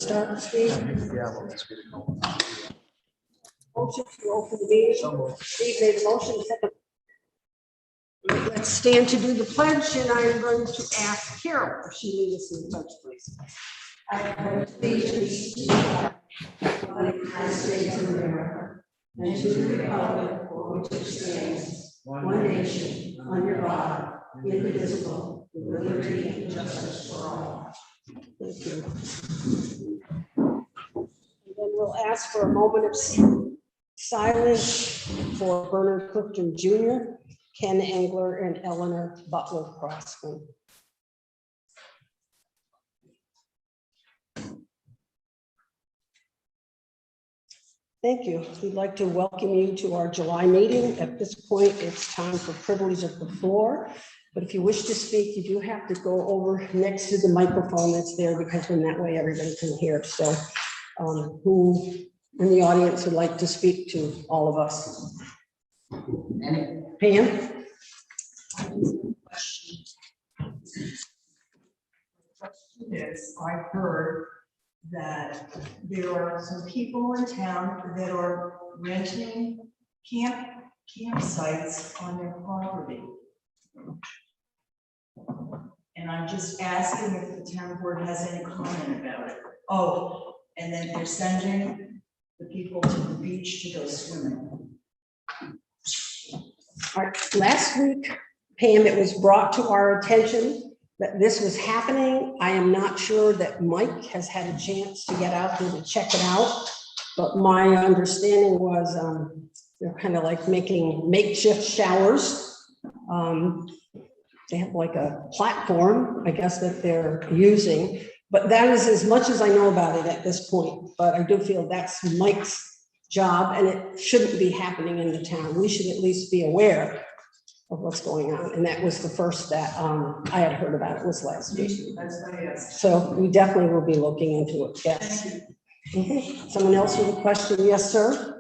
Start, Steve. Yeah, well, let's get it going. Motion to open the meeting. Steve made a motion, second. Let's stand to do the pledge, and I'm going to ask Carol if she leads us in the pledge, please. I pledge allegiance to the flag of the United States of America and to the republic for which it stands, one nation, under God, indivisible, with liberty and justice for all. Thank you. And then we'll ask for a moment of silence for Bernard Clifton Jr., Ken Engler, and Eleanor Butler Crossman. Thank you. We'd like to welcome you to our July meeting. At this point, it's time for privilege of the floor. But if you wish to speak, you do have to go over next to the microphone that's there, because then that way everybody can hear. So who in the audience would like to speak to all of us? Pam? Is I've heard that there are some people in town that are renting campsites on their property. And I'm just asking if the town board has any comment about it. Oh, and then they're sending the people to the beach to go swimming. Last week, Pam, it was brought to our attention that this was happening. I am not sure that Mike has had a chance to get out there to check it out, but my understanding was they're kind of like making makeshift showers. They have like a platform, I guess, that they're using, but that is as much as I know about it at this point. But I do feel that's Mike's job, and it shouldn't be happening in the town. We should at least be aware of what's going on. And that was the first that I had heard about. It was last week. So we definitely will be looking into it. Yes. Someone else with a question? Yes, sir.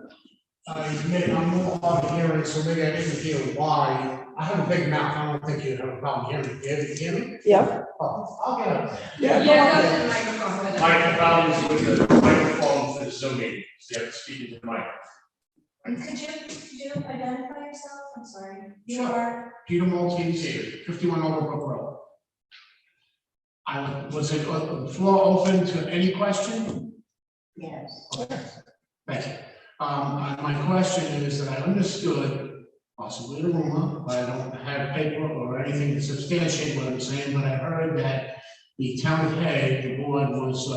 I'm more hard of hearing, so maybe I didn't hear why. I have a big mouth. I don't think you have a problem hearing me. You hear me? Yeah. Oh, I'll get up there. Yeah. My problems with the microphone for the Zoom meeting, so you have to speak into the mic. Could you identify yourself? I'm sorry. You Sure. are. Peter Maltese, 51 Overbrook Road. Was it the floor open to any question? Yes. Okay. Thank you. My question is that I understood, possibly a rumor, but I don't have paper or anything to substantiate what I'm saying, but I heard that the town head, the board was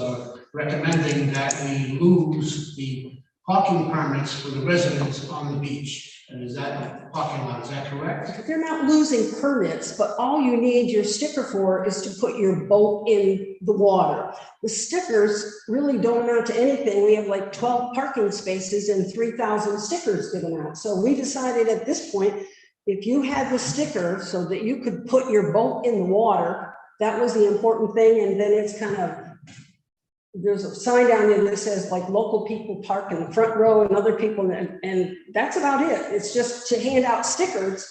recommending that we lose the parking permits for the residents on the beach. And is that parking lot, is that correct? They're not losing permits, but all you need your sticker for is to put your boat in the water. The stickers really don't amount to anything. We have like 12 parking spaces and 3,000 stickers given out. So we decided at this point, if you had the sticker so that you could put your boat in the water, that was the important thing. And then it's kind of, there's a sign down there that says like local people park in the front row and other people, and that's about it. It's just to hand out stickers,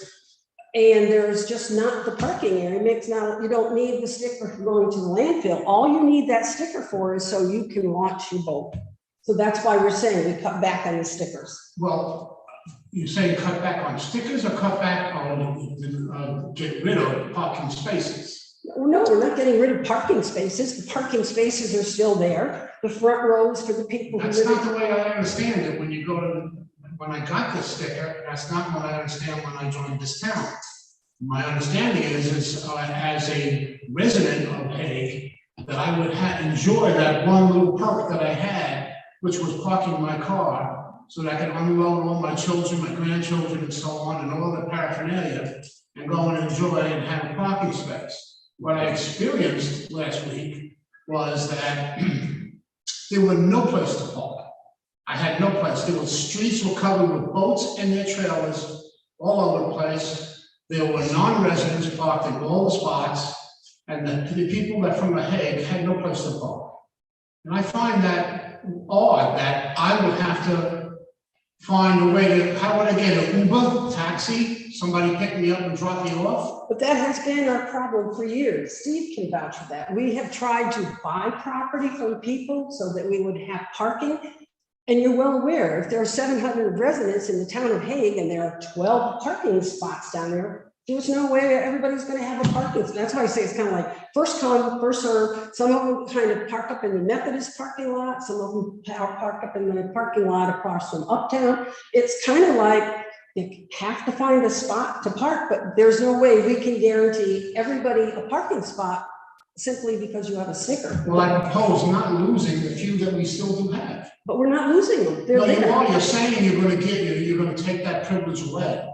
and there's just not the parking area. It makes you don't need the sticker for going to the landfill. All you need that sticker for is so you can launch your boat. So that's why we're saying we cut back on the stickers. Well, you say cut back on stickers or cut back on get rid of parking spaces? Well, no, we're not getting rid of parking spaces. The parking spaces are still there. The front rows for the people who That's live. not the way I understand it. When you go to, when I got this sticker, that's not what I understand when I joined this town. My understanding is as a resident of Hague, that I would enjoy that one little perk that I had, which was parking my car so that I could unload all my children, my grandchildren, and so on, and all the paraphernalia, and go and enjoy and have a parking space. What I experienced last week was that there were no place to park. I had no place. There were streets were covered with boats and their trailers all over the place. There were non-residents parked in all the spots, and the people that from The Hague had no place to park. And I find that odd that I would have to find a way to, how would I get an Uber, taxi, somebody pick me up and drop me off? But that has been our problem for years. Steve can vouch for that. We have tried to buy property from people so that we would have parking. And you're well aware, if there are 700 residents in the town of Hague and there are 12 parking spots down there, there's no way everybody's gonna have a parking. So that's why I say it's kind of like first come, first served. Some of them kind of park up in the Methodist parking lot, some of them park up in the parking lot across from Uptown. It's kind of like you have to find a spot to park, but there's no way we can guarantee everybody a parking spot simply because you have a sticker. Well, I propose not losing the few that we still do have. But we're not losing them. They're No, you there. are, you're saying you're gonna you're gonna take that privilege away.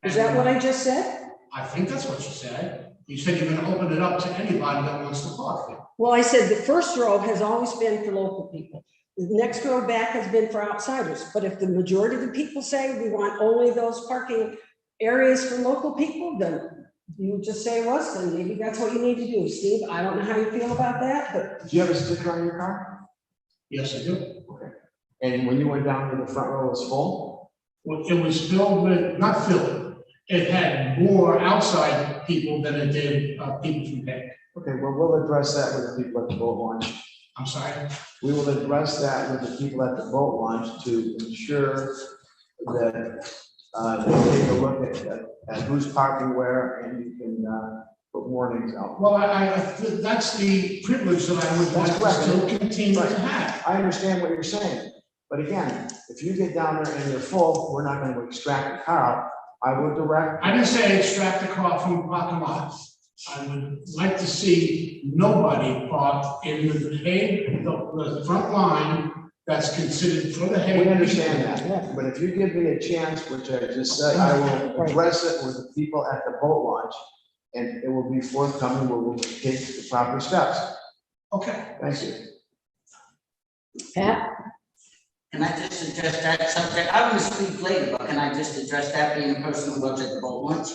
Is that what I just said? I think that's what you said. You said you're gonna open it up to anybody that wants to park there. Well, I said the first row has always been for local people. The next row back has been for outsiders. But if the majority of the people say we want only those parking areas for local people, then you just say us, and maybe that's what you need to do. Steve, I don't know how you feel about that, but Do you have a sticker on your car? Yes, I do. And when you went down to the front row, it was full? Well, it was filled with, not filled, it had more outside people than it did people from Hague. Okay, well, we'll address that with the people at the boat launch. I'm sorry. We will address that with the people at the boat launch to ensure that they take a look at who's parking where, and you can put warnings out. Well, that's the privilege that I would like to That's correct. still continue to have. I understand what you're saying, but again, if you get down there and you're full, we're not gonna extract the car out. I will direct. I didn't say extract the car from the parking lot. I would like to see nobody parked in the Hague, the front line that's considered for the Hague. We understand that, but if you give me a chance, which I just said, I will address it with the people at the boat launch, and it will be forthcoming, where we'll take the proper steps. Okay. Thank you. Pat, Can I just address that subject? I'm gonna speak later, but can I just address that being a person who works at the boat launch?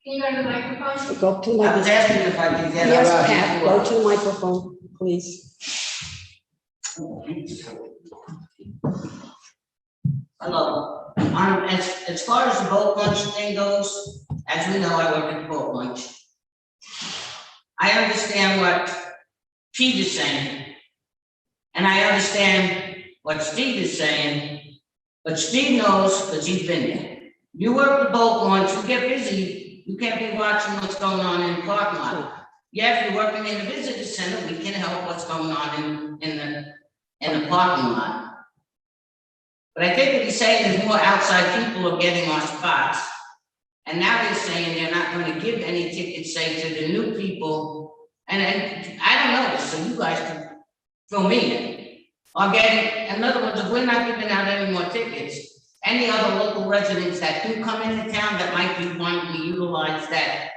Can you go to the microphone? go to the I was microphone. asking if I could get. Yes, up. Pat, go to the microphone, please. Hello. As far as the boat launch thing goes, as we know, I work at the boat launch. I understand what Pete is saying. And I understand what Steve is saying, but Steve knows because he's been there. You work the boat launch, you get busy, you can't be watching what's going on in the parking lot. Yeah, if you're working in the visitor center, we can help what's going on in the parking lot. But I think what he's saying is more outside people are getting our spots. And now they're saying they're not going to give any tickets, say, to the new people. And I don't know, so you guys can fill me in. Or getting, in other words, if we're not giving out any more tickets, any other local residents that do come into town that might be wanting to utilize that,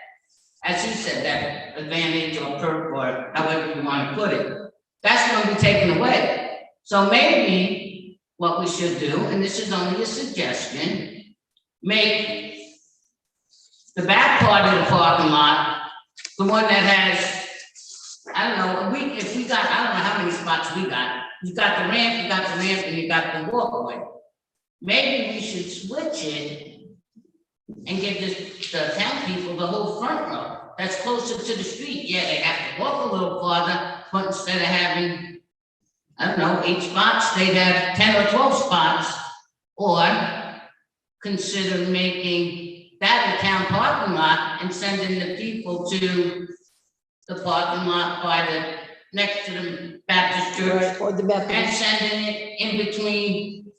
as he said, that advantage or perk or however you want to put it, that's going to be taken away. So maybe what we should do, and this is only a suggestion, make the back part of the parking lot the one that has, I don't know, if we got, I don't know how many spots we got. You got the ramp, and you got the walkway. Maybe we should switch it and give the town people the whole front row. That's closer to the street. Yeah, they have to walk a little farther, but instead of having, I don't know, 8 spots, they'd have 10 or 12 spots. Or consider making that a town parking lot and sending the people to the parking lot by the, next to the Baptist church. Or the Baptist. And sending it in between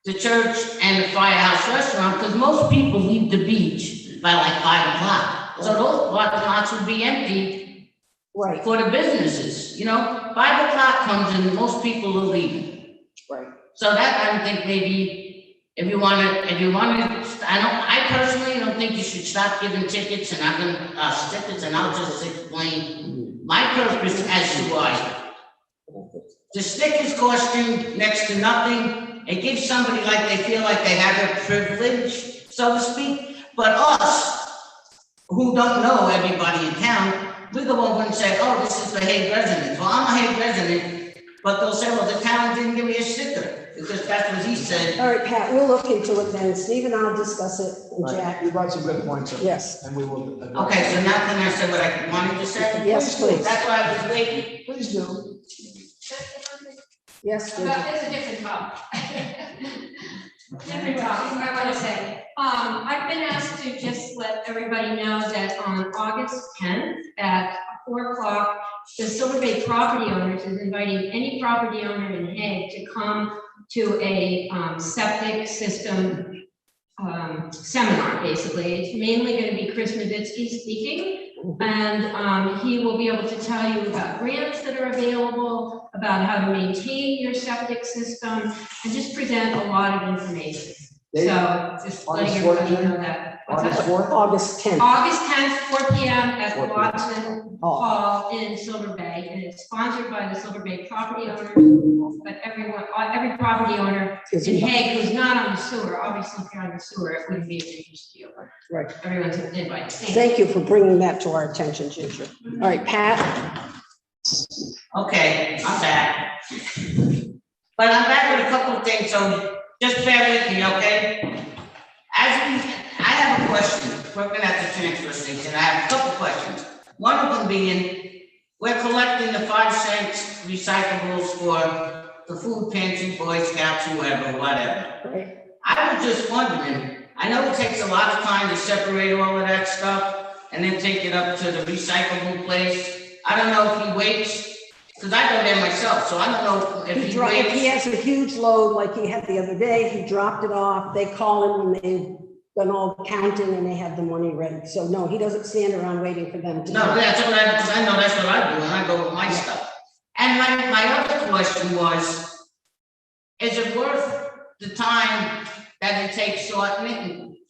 the church and the Firehouse Restaurant, because most people leave the beach by like 5 o'clock. So those parking lots would be empty Right, for the businesses, you know? 5 o'clock comes and most people are leaving. right. So that, I would think maybe, if you wanna, I personally don't think you should stop giving tickets and I'm gonna, stickers, and I'll just explain my purpose as to why. The stickers cost you next to nothing. It gives somebody like they feel like they have a privilege, so to speak. But us, who don't know everybody in town, we go over and say, oh, this is the Hague resident. Well, I'm a Hague resident, but they'll say, well, the town didn't give me a sticker, because that's what he said. All right, Pat, we'll look into it then. Steve and I'll discuss it, and Right, Jack. you brought some good points up. Yes. And we will. Okay, so now can I say what I wanted to say? Yes, please. That's why I was waiting. Please do. Yes, Ginger. But it's a different topic. Different topic, I want to say. I've been asked to just let everybody know that on August 10th at 4 o'clock, the Silver Bay Property Owners is inviting any property owner in Hague to come to a septic system seminar, basically. It's mainly going to be Chris Novitsky speaking. And he will be able to tell you about grants that are available, about how to maintain your septic system, and just present a lot of information. Dave, So just letting August everybody 14th? know that. What's August that? 4th? August 10th. August 10th, 4 p.m. at 4 the p.m. Watson Oh, Hall in Silver Bay, and it's sponsored by the Silver Bay property owners. But every property owner is in he- Hague who's not on the sewer, obviously if you're on the sewer, it wouldn't be a interest to you. Right. Everyone's invited. Thank you for bringing that to our attention, Ginger. All right, Pat? Okay, I'm back. But I'm back with a couple of things, so just bear with me, okay? I have a question, working at the transfer station, I have a couple of questions. One of them being, we're collecting the 5 cents recyclables for the food pantry, Boy Scouts, whoever, whatever. Right. I was just wondering, I know it takes a lot of time to separate all of that stuff and then take it up to the recyclable place. I don't know if he waits, because I go there myself, so I don't know if he If he waits. has a huge load like he had the other day, he dropped it off. They call him when they've done all the counting and they have the money ready. So no, he doesn't stand around waiting for them to. No, that's what because I know that's what I do, and I go with my stuff. And my other question was, is it worth the time that it takes sorting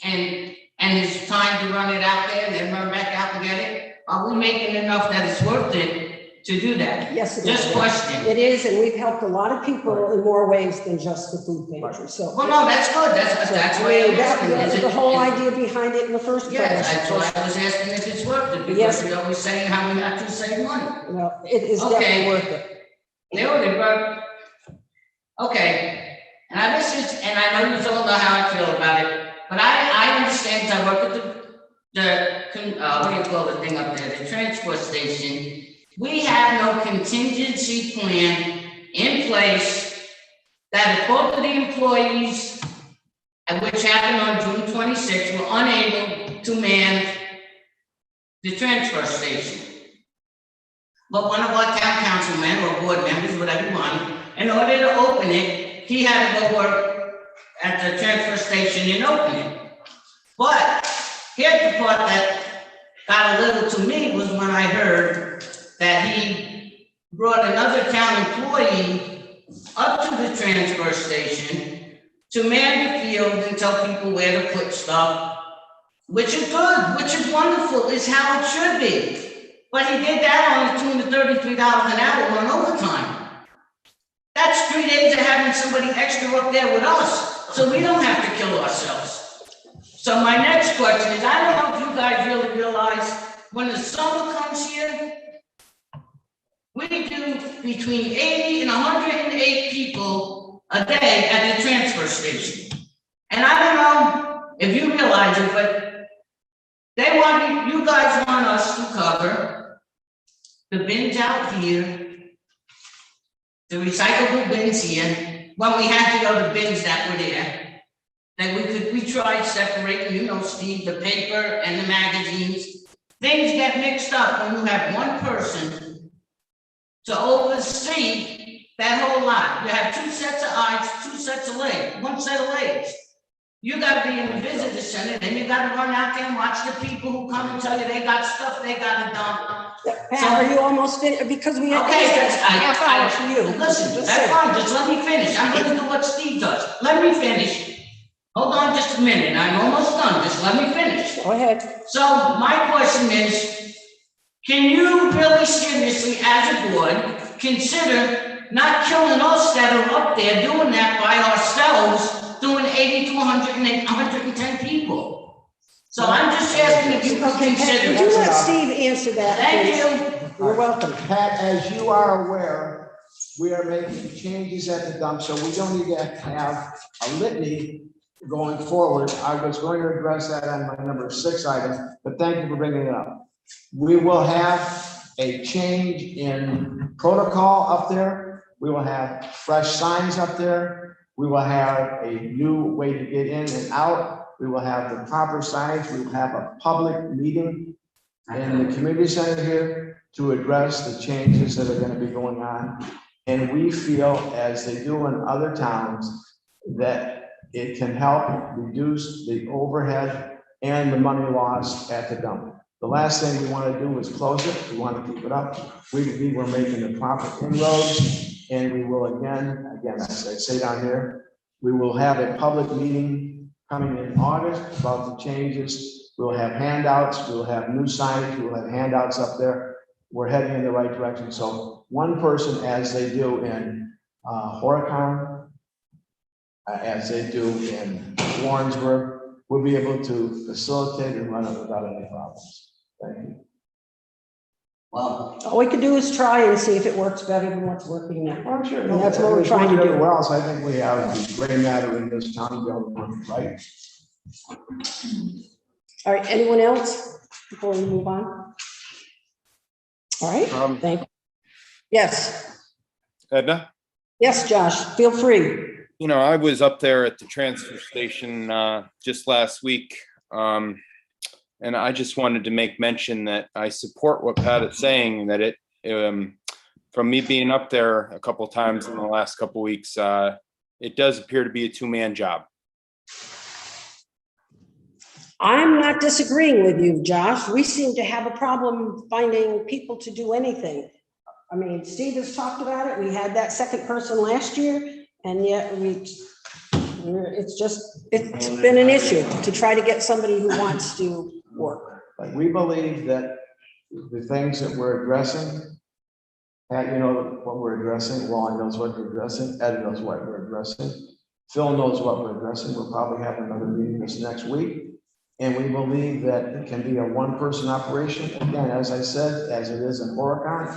it and his time to run it out there and then run back out and get it? Are we making enough that it's worth it to do that? Yes, it Just is. question. It is, and we've helped a lot of people in more ways than just the food pantry, so. Well, no, that's good, that's I why mean, I'm that asking. was Is the it- whole is- idea behind it in the first place. Yes, that's why I was asking if it's worth it, Yes. because you're always saying how we have to save money. Well, it is Okay. definitely worth it. They already wrote, okay, and I know you don't know how I feel about it, but I understand, 'cause I work at what do you call the thing up there, the transfer station. We have no contingency plan in place that if both of the employees, which happened on June 26th, were unable to man the transfer station. But one of our town councilmen or board members, whatever you want, in order to open it, he had to go work at the transfer station and open it. But here's the part that got a little to me was when I heard that he brought another town employee up to the transfer station to man the field and tell people where to put stuff, which is good, which is wonderful, is how it should be. But he did that on the $33 an hour on overtime. That's 3 days of having somebody extra up there with us, so we don't have to kill ourselves. So my next question is, I don't know if you guys really realize, when the summer comes here, we do between 80 and 108 people a day at the transfer station. And I don't know if you realize it, but you guys want us to cover the bins out here, the recyclable bins here, when we had to go to bins that were there. That we tried separating, Steve, the paper and the magazines. Things get mixed up when you have one person to oversee that whole lot. You have 2 sets of eyes, 2 sets of legs, 1 set of legs. You gotta be in the visitor center, then you gotta run out there and watch the people who come and tell you they got stuff they gotta dump. Pat, are you almost finished? Because we have Okay, half hour for you. Listen, Just that's say. fine, just let me finish. I'm gonna do what Steve does. Let me finish. Hold on just a minute, I'm almost done, just let me finish. Go ahead. So my question is, can you really seriously, as a board, consider not killing us that are up there doing that by ourselves, doing 80 to 110 people? So I'm just asking if you could Okay, Pat, consider. would you let Steve answer that? Thank please? you. You're welcome. Pat, as you are aware, we are making changes at the dump, so we don't need to have a litany going forward. I was going to address that on my number 6 item, but thank you for bringing it up. We will have a change in protocol up there. We will have fresh signs up there. We will have a new way to get in and out. We will have the proper signs. We will have a public meeting in the community center here to address the changes that are going to be going on. And we feel, as they do in other towns, that it can help reduce the overhead and the money lost at the dump. The last thing we want to do is close it. We want to keep it up. We believe we're making the proper inroads, and we will again, as I say down here, we will have a public meeting coming in August about the changes. We'll have handouts, we'll have new signage, we'll have handouts up there. We're heading in the right direction. So one person, as they do in Horicon, as they do in Warrensburg, will be able to facilitate and run it without any problems. Thank you. Well, All we can do is try and see if it works better than what's working now. Well, I'm sure. And that's what we're trying to do. Everywhere else, I think we have the gray matter in this town to be able to run it right. All right, anyone else before we move on? All right, thank you. Yes, Edna, yes, Josh, feel free. you know, I was up there at the transfer station just last week. And I just wanted to make mention that I support what Pat is saying, that it, from me being up there a couple times in the last couple weeks, it does appear to be a two-man job. I'm not disagreeing with you, Josh. We seem to have a problem finding people to do anything. I mean, Steve has talked about it. We had that second person last year, and yet it's been an issue to try to get somebody who wants to work. But we believe that the things that we're addressing, Pat, you know what we're addressing, Ron knows what we're addressing, Ed knows what we're addressing, Phil knows what we're addressing. We'll probably have another meeting this next week. And we believe that it can be a one-person operation, again, as I said, as it is in Horicon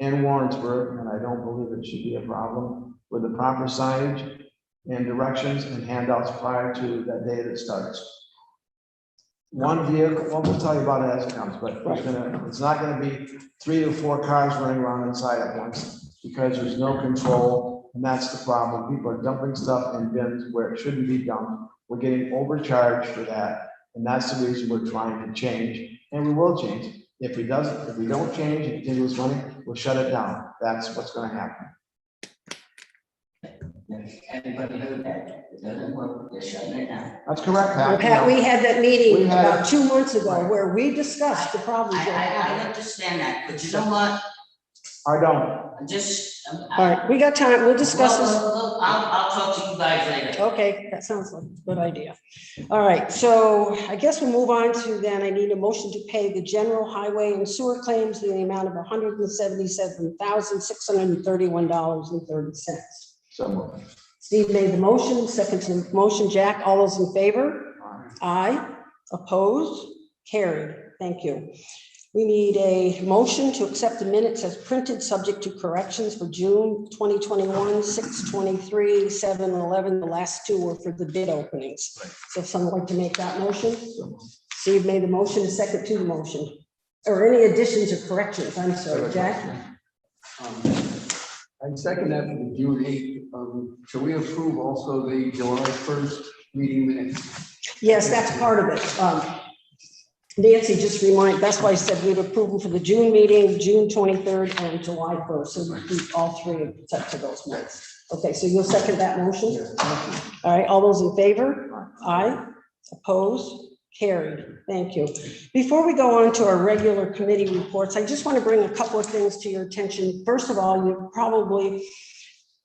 and Warrensburg, and I don't believe it should be a problem with the proper signage and directions and handouts prior to that day that starts. One vehicle, well, we'll tell you about it as it comes, but it's not gonna be 3 or 4 cars running around inside at once, because there's no control, and that's the problem. People are dumping stuff in bins where it shouldn't be dumped. We're getting overcharged for that, and that's the reason we're trying to change, and we will change. If we don't change and continue this money, we'll shut it down. That's what's gonna happen. everybody heard that. It doesn't work, they're shutting it down. That's correct, Well, Pat. Pat, we had that meeting We had- about 2 months ago where we discussed the problems that I happened. understand that, but you know what? I don't. I'm just. All right, we got time. We'll discuss this. I'll talk to you guys later. Okay, that sounds like a good idea. All right, so I guess we'll move on to then, I need a motion to pay the general highway and sewer claims in the amount of $177,631.30. So, Steve made the motion, second to the motion. Jack, all those in favor? Aye. Opposed? Carried. Thank you. We need a motion to accept the minutes as printed, subject to corrections for June 2021, 6/23, 7/11. The last 2 were for the bid openings. So if someone would like to make that motion? Steve made the motion, second to the motion. Or any additions or corrections? I'm sorry, Jack? I second that for the June 8th. Shall we approve also the July 1st meeting minutes? Yes, that's part of it. Nancy just reminded, that's why I said we'd approve them for the June meeting, June 23rd and July 1st. So we all 3 accept to those minutes. Okay, so you'll second that motion? All right, all those in favor? Aye. Opposed? Carried. Thank you. Before we go on to our regular committee reports, I just want to bring a couple of things to your attention. First of all, you probably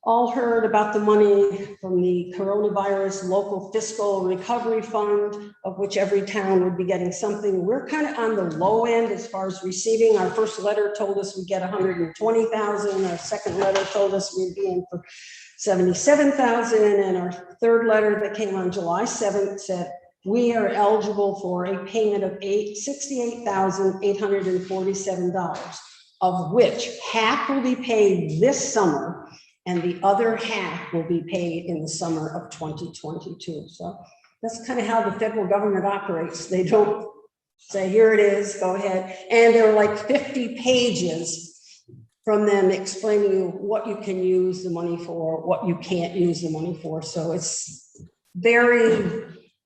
all heard about the money from the coronavirus local fiscal recovery fund, of which every town would be getting something. We're kind of on the low end as far as receiving. Our first letter told us we get 120,000. Our second letter told us we'd be in for 77,000. And our third letter that came on July 7th said we are eligible for a payment of $68,847. of which half will be paid this summer and the other half will be paid in the summer of 2022. So that's kind of how the federal government operates. They don't say, here it is, go ahead. And there are like 50 pages from them explaining you what you can use the money for, what you can't use the money for. So it's very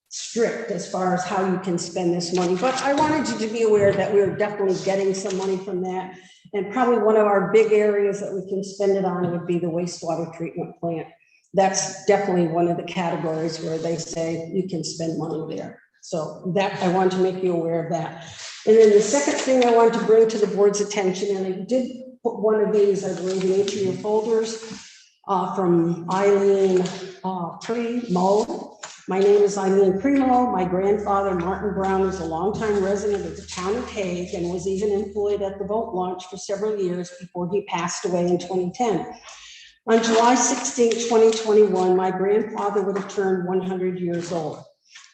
strict as far as how you can spend this money. But I wanted you to be aware that we're definitely getting some money from that. And probably one of our big areas that we can spend it on would be the wastewater treatment plant. That's definitely one of the categories where they say you can spend money there. So that, I want to make you aware of that. And then the second thing I want to bring to the board's attention, and I did put one of these, I believe, in each of your folders, from Eileen Primo. My name is Eileen Primo. My grandfather, Martin Brown, was a longtime resident of the town of Hague and was even employed at the boat launch for several years before he passed away in 2010. On July 16, 2021, my grandfather would have turned 100 years old.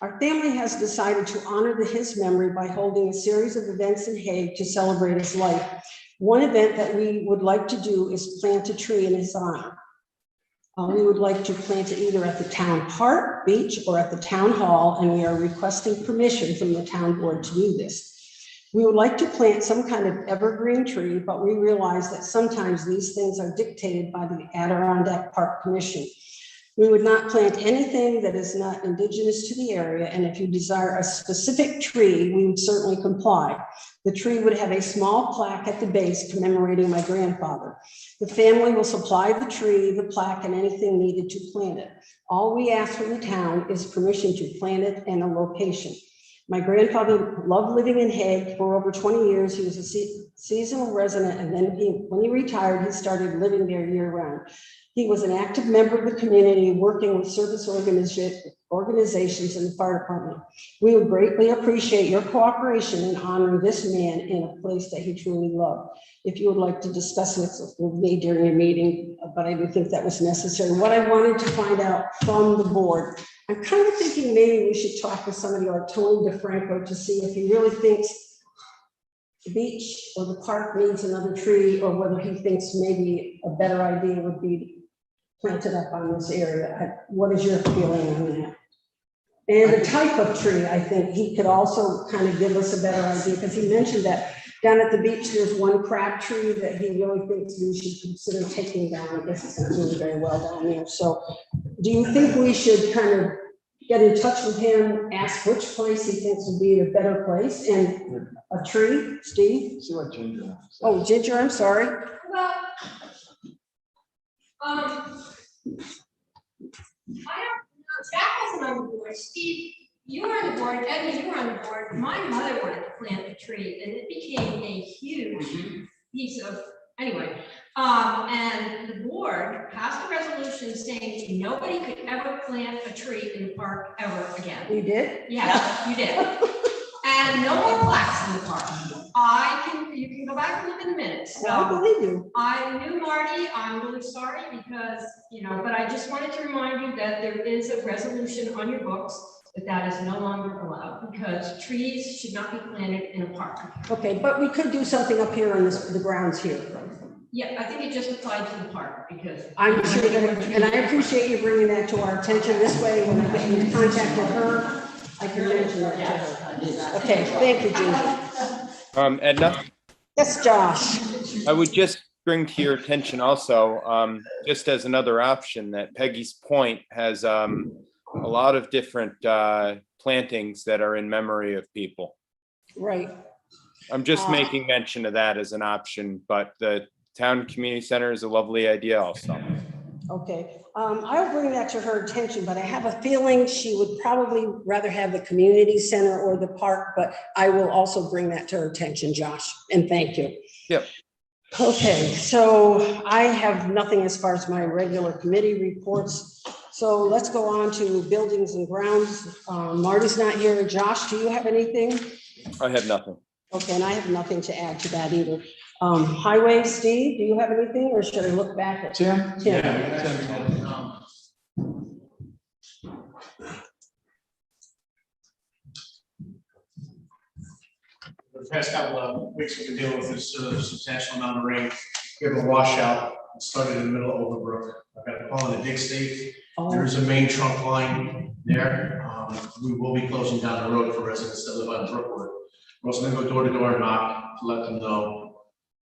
Our family has decided to honor his memory by holding a series of events in Hague to celebrate his life. One event that we would like to do is plant a tree in his honor. We would like to plant it either at the town park, beach, or at the town hall, and we are requesting permission from the town board to do this. We would like to plant some kind of evergreen tree, but we realize that sometimes these things are dictated by the Adirondack Park Commission. We would not plant anything that is not indigenous to the area, and if you desire a specific tree, we would certainly comply. The tree would have a small plaque at the base commemorating my grandfather. The family will supply the tree, the plaque, and anything needed to plant it. All we ask from the town is permission to plant it and a location. My grandfather loved living in Hague for over 20 years. He was a seasonal resident, and then when he retired, he started living there year-round. He was an active member of the community, working with service organizations in the fire department. We would greatly appreciate your cooperation in honoring this man in a place that he truly loved. If you would like to discuss this with me during your meeting, but I didn't think that was necessary. What I wanted to find out from the board, I'm kind of thinking maybe we should talk with somebody like Tony DeFranco to see if he really thinks the beach or the park needs another tree, or whether he thinks maybe a better idea would be planted up on this area. What is your feeling on that? And the type of tree, I think he could also kind of give us a better idea, because he mentioned that down at the beach, there's one crab tree that he really thinks we should consider taking down. I guess it's not doing very well down there. So do you think we should kind of get in touch with him, ask which place he thinks would be a better place, and a tree, Steve? See what Ginger has to say. Oh, Ginger, I'm sorry. Well, I don't know, Jack wasn't on the board, Steve, you were on the board, Edna, you were on the board. My mother wanted to plant a tree, and it became a huge piece of, anyway. And the board passed a resolution saying nobody could ever plant a tree in the park ever again. You did? Yeah, you did. And no more plaques in the park. You can go back and look in the minutes. I believe you. I knew Marty, I'm really sorry because, but I just wanted to remind you that there is a resolution on your books that is no longer allowed, because trees should not be planted in a park. Okay, but we could do something up here on the grounds here. Yeah, I think it just applied to the park because. I'm sure that, and I appreciate you bringing that to our attention. This way, when I get in contact with her, I can mention that to her. Okay, thank you, Ginger. Edna, Yes, Josh. I would just bring to your attention also, just as another option, that Peggy's Point has a lot of different plantings that are in memory of people. Right. I'm just making mention of that as an option, but the town community center is a lovely idea also. Okay, I'll bring that to her attention, but I have a feeling she would probably rather have the community center or the park, but I will also bring that to her attention, Josh, and thank you. Yep. Okay, so I have nothing as far as my regular committee reports. So let's go on to buildings and grounds. Marty's not here. Josh, do you have anything? I have nothing. Okay, and I have nothing to add to that either. Highway, Steve, do you have anything, or should I look back at Tim? Tim? past couple of weeks, we've been dealing with this substantial amount of rain. We have a washout, it started in the middle of Overbrook. I've got a call in the dig state. Oh, There's a main trunk line there. We will be closing down the road for residents that live on Brookwood. We're also gonna go door to door and knock to let them know,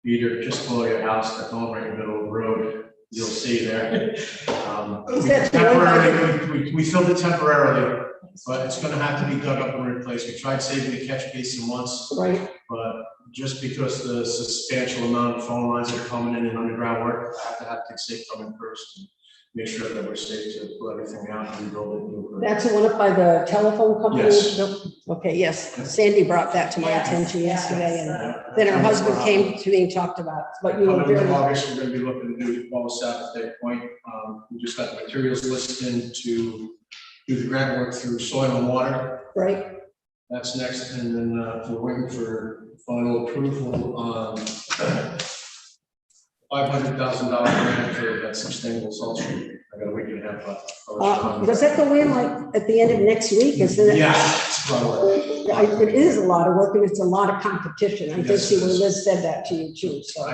either just below your house, that home right in the middle of the road, you'll see there. Is that the one by Temporarily, we filled it temporarily, but it's gonna have to be dug up and replaced. We tried saving the catch basin once, right, but just because the substantial amount of phone lines that are coming in and underground work, I have to have safe coming first. And make sure that we're safe to pull everything out and rebuild it. Real quick. that's the one up by the telephone company? Yes. Okay, yes, Sandy brought that to my Yes, attention yes. yesterday, and then her husband came to me and talked about, it. But you were Coming in very, August, we're gonna be looking to do all south at that point. We just got the materials list in to do the grant work through soil and water. right, That's next, and then we're waiting for final approval on $500,000 grant for that sustainable salt stream. I got a week and a half left. does that go in like at the end of next week, isn't it? Yeah, it's a lot of work. It is a lot of work, and it's a lot of competition, I think Yes, it is. Liz said that to you too, so,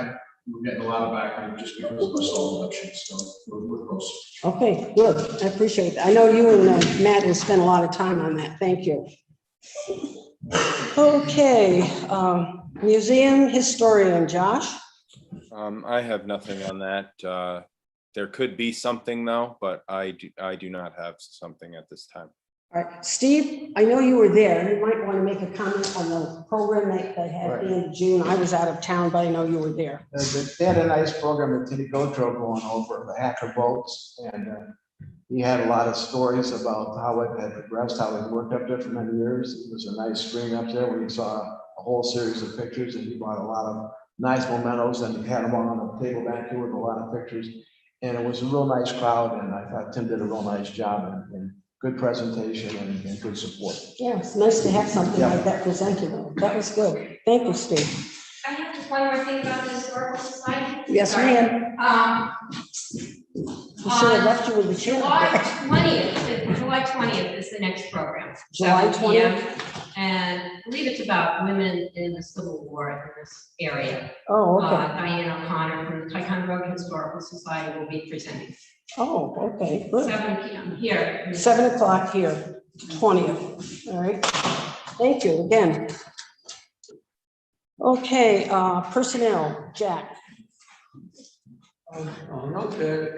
We're getting a lot of backing just because of our soil election, so we're close. okay, good, I appreciate that, I know you and Matt have spent a lot of time on that, thank you. Okay, museum historian, Josh? I have nothing on that. There could be something though, but I do not have something at this time. All right, Steve, I know you were there. You might want to make a comment on the program that they had at the end of June. I was out of town, but I know you were there. They had a nice program at Titty Gotro going over the hacker boats, and he had a lot of stories about how it had progressed, how it worked up there for many years. It was a nice screen up there where you saw a whole series of pictures, and he brought a lot of nice mementos, and he had them all on the table back here with a lot of pictures. And it was a real nice crowd, and I thought Tim did a real nice job, and good presentation and good support. Yeah, it's nice to have something like that presented. That was good. Thank you, Steve. I have just one more thing about the Historical Society. Yes, Sorry. ma'am. I should have left you with the chair. July 20th is the next program. July 7 p.m. And I believe it's about women in the Civil War in this area. Oh, okay. Diane O'Connor from the Ticonderoga Historical Society will be presenting. Oh, okay, good. 7 p.m. here. 7 o'clock here, 20th. All right. Thank you again. Okay, personnel, Jack. I'll note that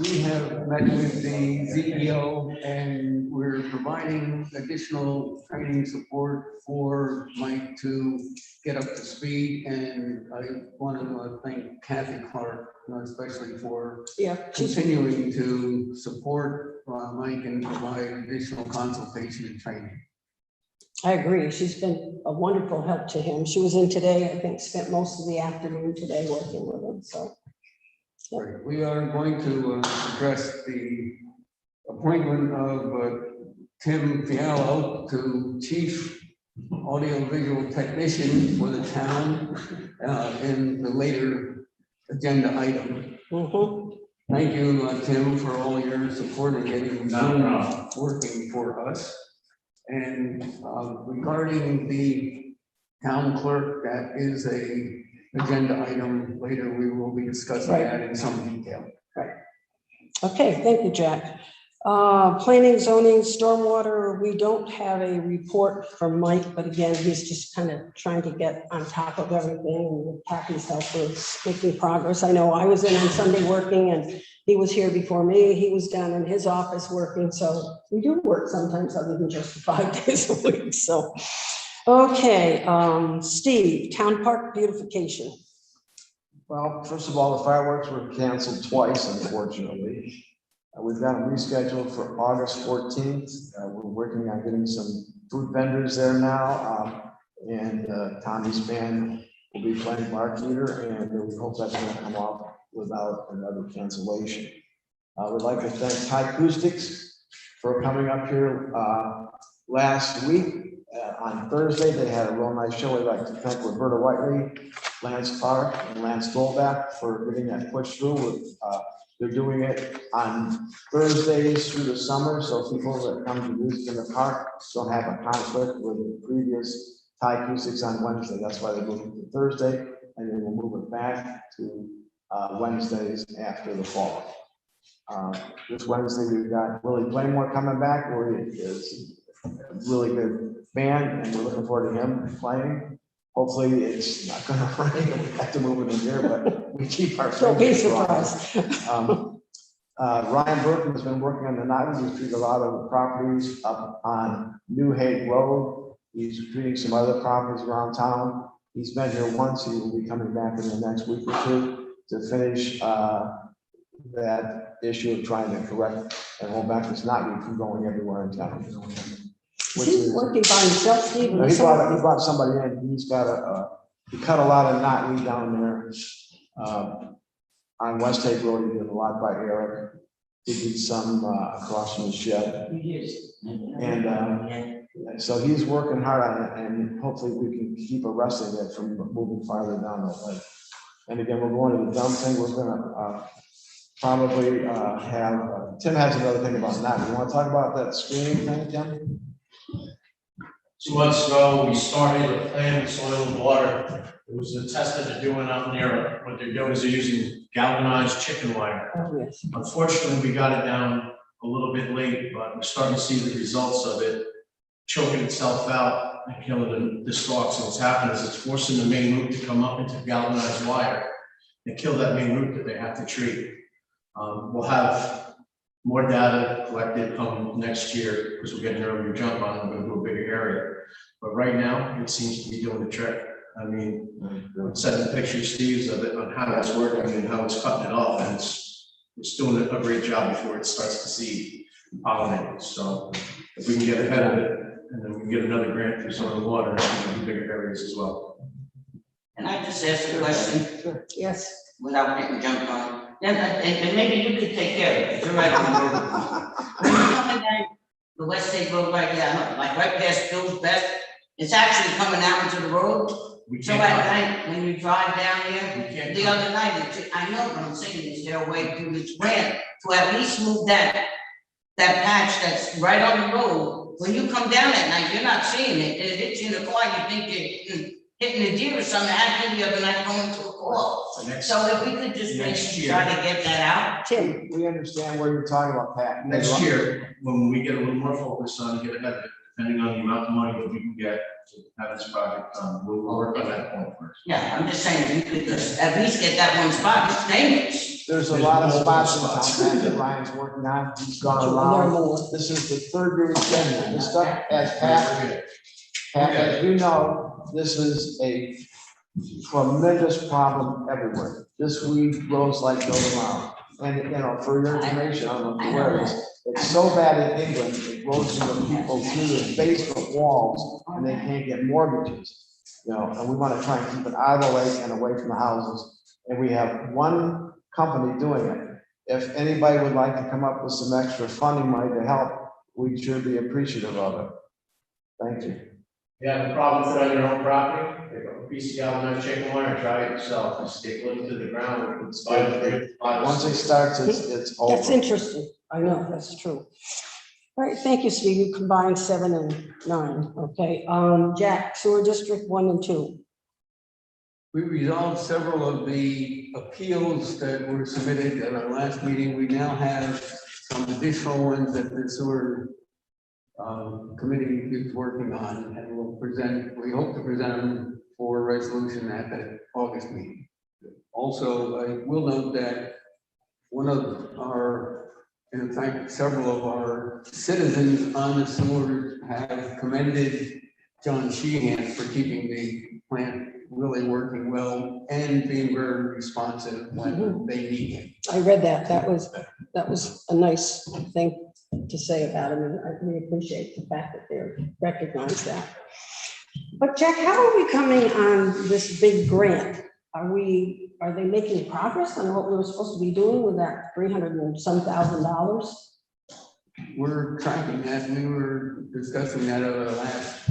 we have met with the CEO and we're providing additional training support for Mike to get up to speed. And I want to thank Kathy Clark, especially for continuing to support Mike and provide additional consultation and training. I agree. She's been a wonderful help to him. She was in today, I think, spent most of the afternoon today working with him, so. Right. We are going to address the appointment of Tim Fiallo to Chief Audiovisual Technician for the town in the later agenda item. Thank you, Tim, for all your support in getting Zoom working for us. And regarding the town clerk, that is a agenda item. Later, we will be discussing that in some detail. Right. Okay, thank you, Jack. Planning, zoning, stormwater, we don't have a report from Mike, but again, he's just kind of trying to get on top of everything, and with Kathy's help with making progress. I know I was in on Sunday working, and he was here before me. He was down in his office working, so we do work sometimes other than just 5 days a week, so. Okay, Steve, town park beautification. Well, first of all, the fireworks were canceled twice, unfortunately. We've got them rescheduled for August 14th. We're working on getting some food vendors there now. And Tommy's band will be playing Barkeeter, and we hope that's going to come off without another cancellation. We'd like to thank Thai Acoustics for coming up here last week. On Thursday, they had a real nice show. We'd like to thank Roberta Whiteley, Lance Clark, and Lance Dolback for getting that push through. They're doing it on Thursdays through the summer, so people that come to music in the park don't have a conflict with the previous Thai Acoustics on Wednesday. That's why they're moving to Thursday, and then we'll move it back to Wednesdays after the fall. This Wednesday, we've got Willie Blaymore coming back, where he is a really good band, and we're looking forward to him playing. Hopefully, it's not gonna rain, and we have to move it in here, but we keep our. Don't be fingers crossed. surprised. Ryan Burton has been working on the knotweed. He's treated a lot of properties up on New Hague Road. He's treating some other properties around town. He's been here once. He will be coming back in the next week or two to finish that issue of trying to correct and hold back this knotweed from going everywhere in town. Is he working by himself, Steve? No, he brought somebody in. He's got he cut a lot of knotweed down there. On West Hague Road, he did a lot by Eric. He did some across from the shed. And so he's working hard on it, and hopefully we can keep arresting it from moving farther down the lake. And again, we're going to the dump thing. We're gonna probably have, Tim has another thing about that. You want to talk about that screening thing, Tim? 2 months ago, we started a plan with soil and water. It was a test that they're doing out near, what they're doing is they're using galvanized chicken wire. Oh, yes. Unfortunately, we got it down a little bit late, but we're starting to see the results of it choking itself out and killing the stalks. And what's happening is it's forcing the main root to come up into galvanized wire and kill that main root that they have to treat. We'll have more data collected come next year because we're getting an earlier jump on it. We're going to do a bigger area. But right now, it seems to be doing the trick. I mean, I'm sending pictures, Steve's, of it, on how that's working and how it's cutting it off, and it's doing a great job before it starts to seed and pollinate. So if we can get ahead of it, and then we can get another grant through some of the water, we can do bigger areas as well. Can I just ask a question Yes. without getting jumped on? And maybe you could take care of it, 'cause you're right on the road. When you're coming down the West State Road right now, like right past Bill's Best, it's actually coming out into the road. We So can't, at night, when you drive down we here, can't. the other night, I know what I'm saying, is there a way to do this grant to at least move that patch that's right on the road? When you come down at night, you're not seeing it, it hits you in the car, you think you're hitting a deer or something, that happened the other night going to a call. Next, So if we could just Next maybe year. try to get that out. Tim, We understand where you're talking about, Pat. next year, when we get a little more focused on, get ahead of it, depending on the amount of money that we can get to have this project done, we'll work on that point first. Yeah, I'm just saying, if you could just at least get that one spot, just name it. There's a There's lot of multiple spots in spots. town that Ryan's working on. He's gone there are around. more. This is the third year he's been here. This stuff, as Pat, as you know, this is a tremendous problem everywhere. This weed grows like no tomorrow. And, you know, for your information, I don't know if you're aware of this, it's so bad in England, it grows into people through the basement walls, and they can't get mortgages. You know, and we want to try and keep it out of the lake and away from the houses. And we have one company doing it. If anybody would like to come up with some extra funding money to help, we should be appreciative of it. Thank you. You have a problem with it on your own property, pick up a piece of galvanized chicken wire and try it yourself, and staple it to the ground. It's Once it starts, it's That's over. interesting. I know, that's true. All right, thank you, Steve. You combined 7 and 9. Okay, Jack, sewer district 1 and 2. We resolved several of the appeals that were submitted at our last meeting. We now have some additional ones that the sewer committee is working on, and we hope to present them for resolution at the August meeting. Also, I will note that one of our, in fact, several of our citizens on the sewer have commended John Sheehan for keeping the plant really working well and being very responsive when they need him. I read that. That was a nice thing to say about him, and I really appreciate the fact that they're recognized that. But Jack, how are we coming on this big grant? Are they making progress on what we were supposed to be doing with that $300 and some thousand? We're tracking that. We were discussing that at our last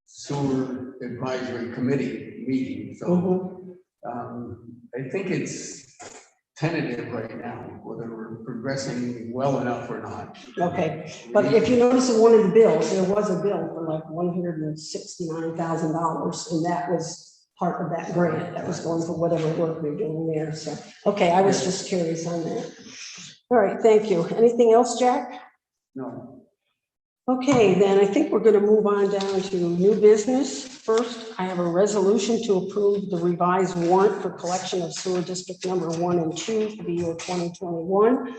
sewer advisory committee meeting. So I think it's tentative right now, whether we're progressing well enough or not. Okay, but if you notice in one of the bills, there was a bill for like $169,000, and that was part of that grant that was going for whatever work we're doing there, so, okay, I was just curious on that. All right, thank you. Anything else, Jack? No. Okay, then I think we're gonna move on down to new business. First, I have a resolution to approve the revised warrant for collection of sewer district number 1 and 2 for the year 2021.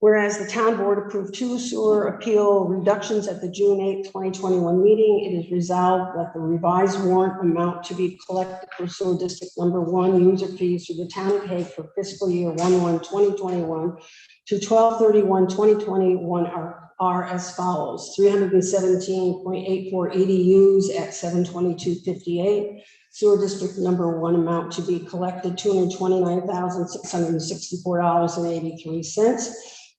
Whereas the town board approved 2 sewer appeal reductions at the June 8, 2021 meeting, it is resolved that the revised warrant amount to be collected for sewer district number 1 user fees for the town of Hague for fiscal year 1/1/2021 to 12/31/2021 are as follows: 317.84 EDUs at 722.58. Sewer district number 1 amount to be collected $229,664.83.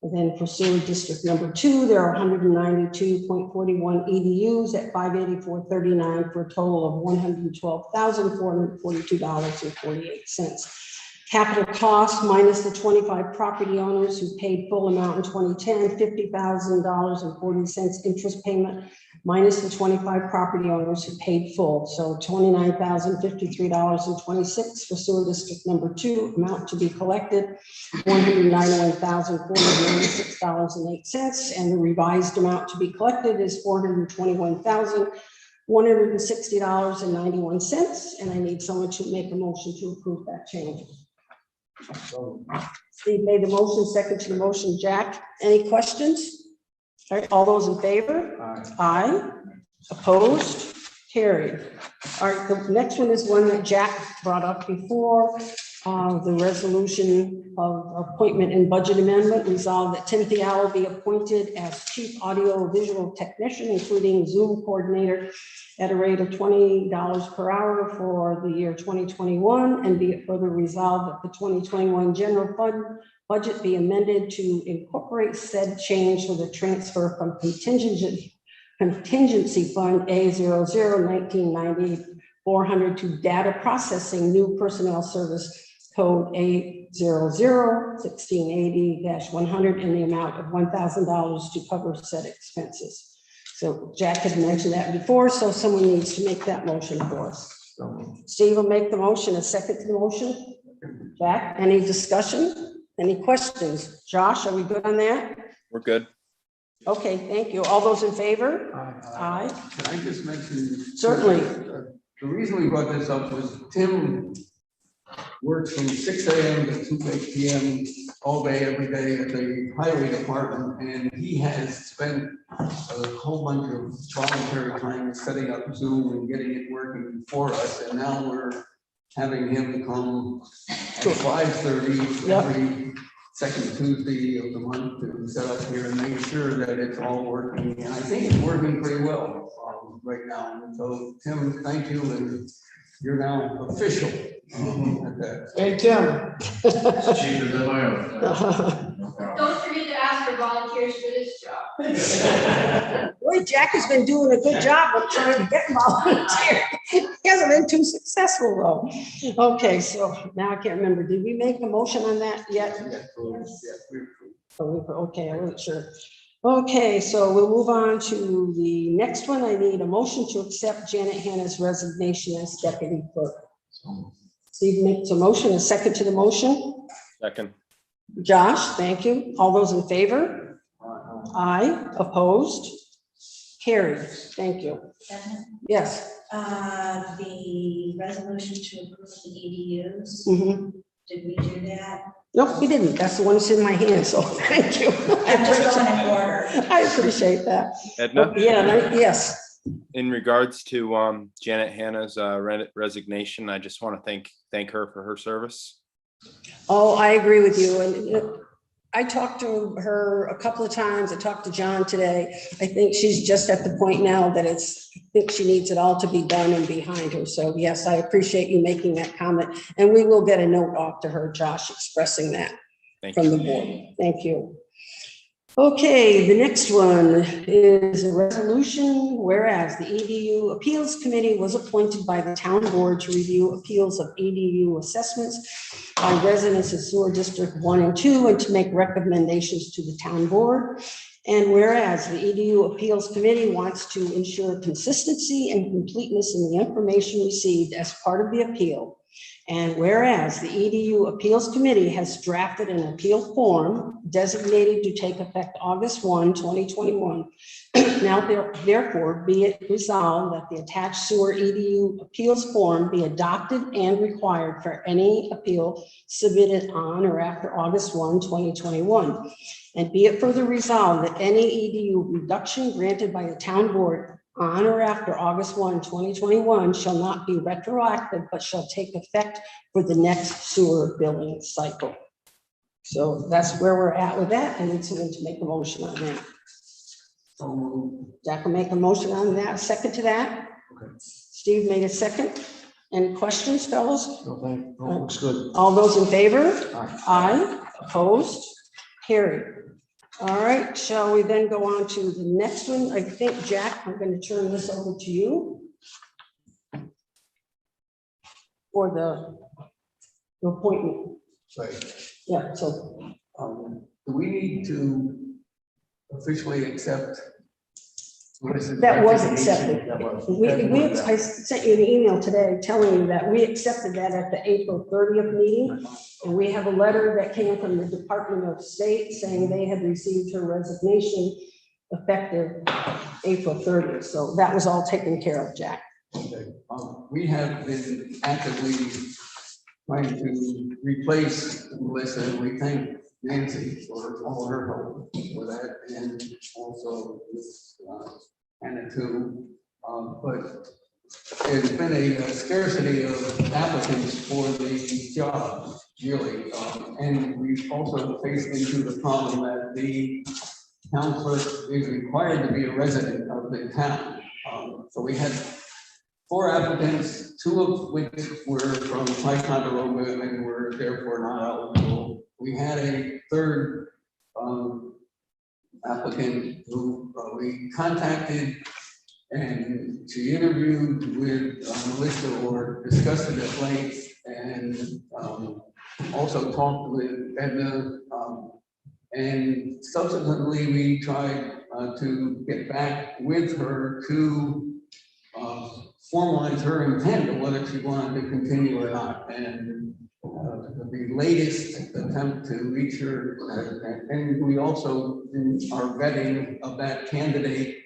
And then for sewer district number 2, there are 192.41 EDUs at 584.39 for a total of $112,442.48. Capital cost minus the 25 property owners who paid full amount in 2010, $50,000.40 interest payment, minus the 25 property owners who paid full, so $29,053.26 for sewer district number 2, amount to be collected, $191,496.08, and the revised amount to be collected is $421,160.91, and I need someone to make a motion to approve that change. Steve made the motion, second to the motion, Jack. Any questions? All right, all those in favor? Aye. Opposed? Carried. All right, the next one is one that Jack brought up before. The resolution of appointment and budget amendment resolved that Tim Fiala be appointed as chief audio visual technician, including Zoom coordinator, at a rate of $20 per hour for the year 2021, and be it further resolved that the 2021 general fund budget be amended to incorporate said change with a transfer from contingency fund A001990 400 to data processing new personnel service code A001680-100 in the amount of $1,000 to cover said expenses. So Jack had mentioned that before, so someone needs to make that motion for us. Steve will make the motion, a second to the motion. Jack, any discussion? Any questions? Josh, are we good on that? We're good. Okay, thank you. All those in favor? Aye. Can I just mention? Certainly. The reason we brought this up was Tim works from 6 a.m. to 2 p.m. all day, every day at the highway department, and he has spent a whole bunch of voluntary time setting up Zoom and getting it working for us, and now we're having him come at 5:30 every second Tuesday of the month to set up here and make sure that it's all working, and I think it's working pretty well right now. And so, Tim, thank you, and you're now official at that. Hey, Tim. It's cheaper than my own. Don't forget to ask for volunteers for this job. Boy, Jack has been doing a good job of trying to get volunteers. He hasn't been too successful though. Okay, so now I can't remember. Did we make a motion on that yet? Okay, I wasn't sure. Okay, so we'll move on to the next one. I need a motion to accept Janet Hanna's resignation as deputy clerk. Steve makes a motion, a second to the motion. Second. Josh, thank you. All those in favor? Aye. Opposed? Carried. Thank you. Yes. The resolution to approve the EDUs, Mhm. did we do that? Nope, we didn't. That's the one that's in my hand, so thank you. I'm just going in order. I appreciate that. Edna? Yeah, yes. In regards to Janet Hanna's resignation, I just want to thank her for her service. Oh, I agree with you. And I talked to her a couple of times. I talked to John today. I think she's just at the point now that I think she needs it all to be done and behind her. So yes, I appreciate you making that comment. And we will get a note off to her, Josh, expressing that Thank from you. the board. Thank you. Okay, the next one is a resolution, whereas the ADU Appeals Committee was appointed by the town board to review appeals of ADU assessments by residents of sewer district 1 and 2 and to make recommendations to the town board. And whereas the ADU Appeals Committee wants to ensure consistency and completeness in the information received as part of the appeal. And whereas the EDU Appeals Committee has drafted an appeal form designated to take effect August 1, 2021. Now therefore be it resolved that the attached sewer EDU appeals form be adopted and required for any appeal submitted on or after August 1, 2021. And be it further resolved that any EDU reduction granted by the town board on or after August 1, 2021 shall not be retroactive, but shall take effect for the next sewer billing cycle. So that's where we're at with that. I need someone to make a motion on that. So Jack will make a motion on that. Second to that. Okay. Steve made a second. Any questions, fellows? No, thank, no, looks good. All those in favor? Aye. Aye. Opposed? Carried. All right, shall we then go on to the next one? I think, Jack, I'm going to turn this over to you for the appointment. Right. Yeah, so Do we need to officially accept? that was accepted. That was. I sent you an email today telling you that we accepted that at the April 30th meeting. And we have a letter that came from the Department of State saying they had received her resignation effective April 30th. So that was all taken care of, Jack. Okay. We have been actively trying to replace Melissa, and we thank Nancy for all her help with that, and also with Anna too. But there's been a scarcity of applicants for the job, really, and we've also faced into the problem that the town clerk is required to be a resident of the town. So we had 4 applicants, 2 of which were from Ticonderoga and were therefore not eligible. We had a 3rd applicant who we contacted, and she interviewed with Melissa or discussed it at length, and also talked with Edna. And subsequently, we tried to get back with her to formalize her intent of whether she wanted to continue or not. And the latest attempt to reach her, and we also, in our vetting of that candidate,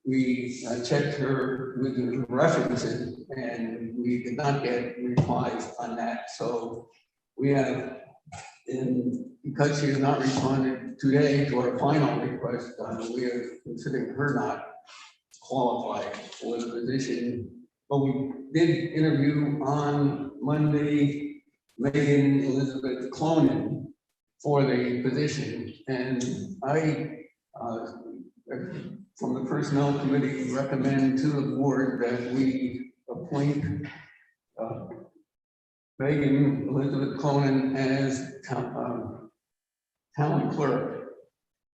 we checked her with the references, and we did not get replies on that. So we have, because she has not responded today to our final request, we are considering her not qualified for the position. But we did interview on Monday Megan Elizabeth Clonan for the position, and I, from the Personnel Committee, recommend to the board that we appoint Megan Elizabeth Clonan as town clerk.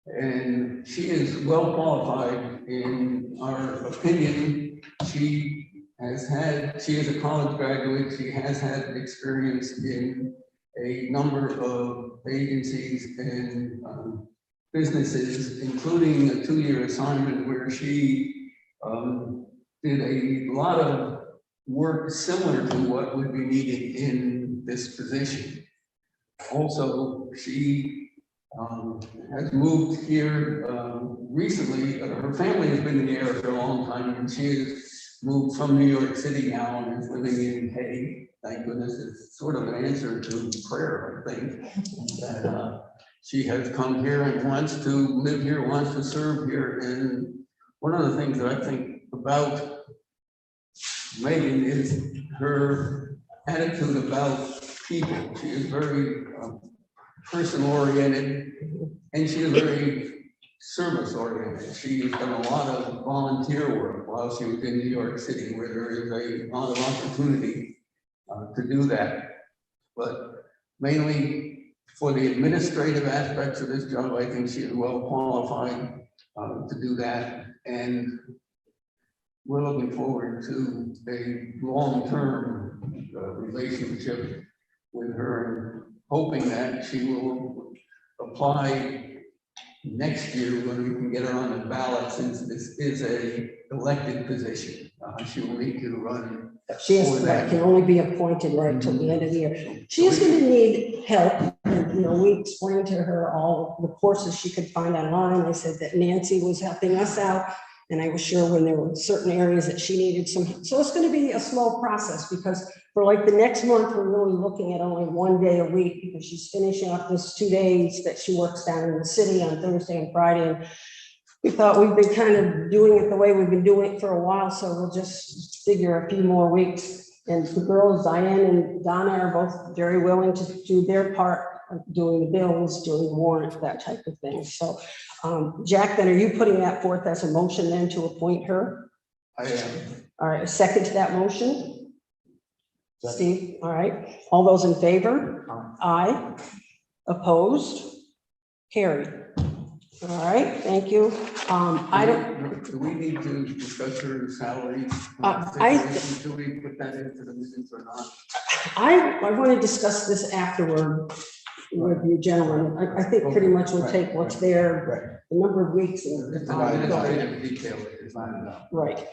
And she is well qualified in our opinion. She is a college graduate. She has had experience in a number of agencies and businesses, including a 2-year assignment where she did a lot of work similar to what would be needed in this position. Also, she has moved here recently. Her family has been in the area for a long time, and she has moved from New York City now and is living in Hague. Thank goodness, it's sort of an answer to prayer, I think. That she has come here and wants to live here, wants to serve here. And one of the things that I think about Megan is her attitude about people. She is very person-oriented, and she is very service-oriented. She has done a lot of volunteer work while she was in New York City, where there is a lot of opportunity to do that. But mainly for the administrative aspects of this job, I think she is well qualified to do that. And we're looking forward to a long-term relationship with her, and hoping that she will apply next year when we can get her on the ballot, since this is a elected position. She will need to run. She is, For that. can only be appointed right till the end of the year. She is going to need help. And, we explained to her all the courses she could find online. I said that Nancy was helping us out. And I was sure when there were certain areas that she needed some, so it's going to be a slow process, because for like the next month, we're really looking at only 1 day a week, because she's finishing up this 2 days that she works down in the city on Thursday and Friday. And we thought we've been kind of doing it the way we've been doing it for a while, so we'll just figure a few more weeks. And the girls, Diane and Donna, are both very willing to do their part of doing the bills, doing the warrant, that type of thing. So, Jack, then are you putting that forth as a motion then to appoint her? I am. All right, a second to that motion? Steve, all right. All those in favor? Aye. Opposed? Carried. All right, thank you. I don't, Do we need to discuss her salary? Do we put that into the minutes or not? I want to discuss this afterward with you gentlemen. I think pretty much we'll take what's there, the number of weeks and. It's an administrative detail, it's not enough. Right.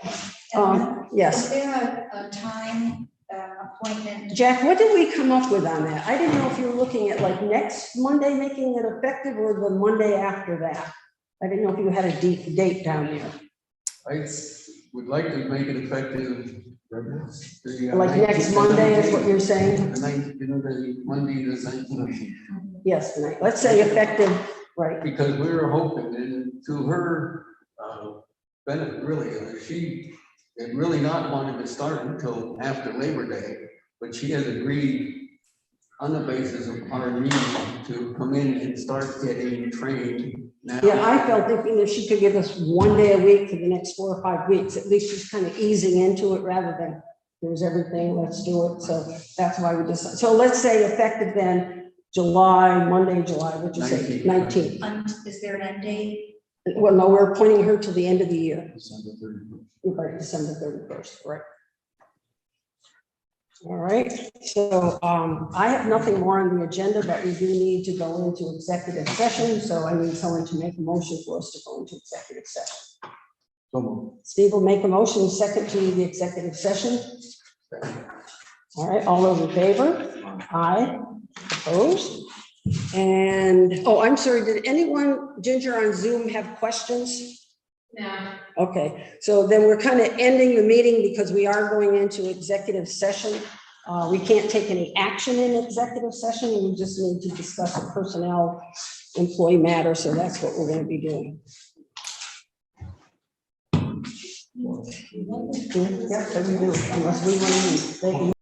And Yes. Is there a time appointment? Jack, what did we come up with on that? I didn't know if you were looking at like next Monday making it effective or the Monday after that. I didn't know if you had a date down there. I would like to make it effective. Like next Monday is what you're saying? The Monday, the 19th. Yes, tonight. Let's say effective, right? Because we were hoping, and to her benefit, really, she had really not wanted to start until after Labor Day, but she has agreed on the basis of our need to come in and start getting trained now. Yeah, I felt if she could give us 1 day a week for the next 4 or 5 weeks, at least she's kind of easing into it rather than here's everything, let's do it. So that's why we decided. So let's say effective then Monday, July, what'd you say? 19th. Is there an end date? Well, no, we're appointing her till the end of the year. December 31st. Right, December 31st, right? All right, so I have nothing more on the agenda, but we do need to go into executive session, so I need someone to make a motion for us to go into executive session. Steve will make a motion, second to the executive session. All right, all those in favor? Aye. Opposed? And, oh, I'm sorry, did anyone, Ginger, on Zoom have questions? No. Okay, so then we're kind of ending the meeting because we are going into executive session. We can't take any action in executive session. We just need to discuss a personnel employee matter. So that's what we're going to be doing. Yeah, so we do, unless we want to leave.